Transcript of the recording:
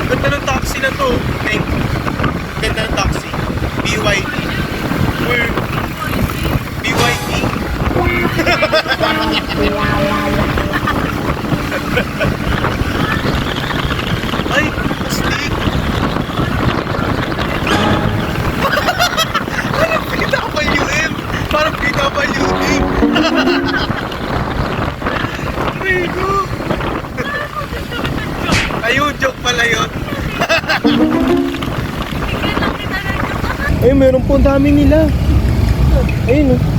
Ganda ng taxi na to. Thank you. Ganda ng taxi. BYD. Or BYD. Ay, astig. Parang PWM. Parang PWD. Rigo. Ayun, joke pala yun. Ay, meron po ang dami nila. Ayun, oh.